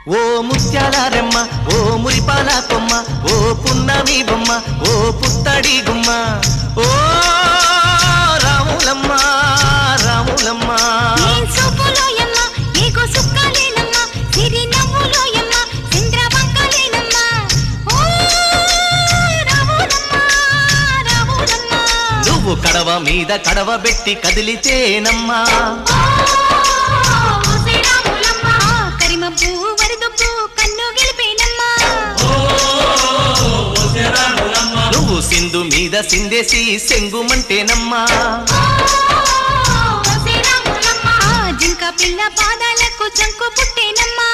ఓ ముత్యాల రెమ్మ ఓ మురిపాల కొమ్మ ఓ పున్నమి బొమ్మ ఓ పుత్తడి గుమ్మ ఓ రాములమ్మ రాములమ్మ నువ్వు కడవ మీద కడవ పెట్టి కదిలితేనమ్మా నువ్వు సింధు మీద సిందేసి సెంగుమంటేనమ్మా జింక పిల్ల పాదాలకు చంకు పుట్టేనమ్మా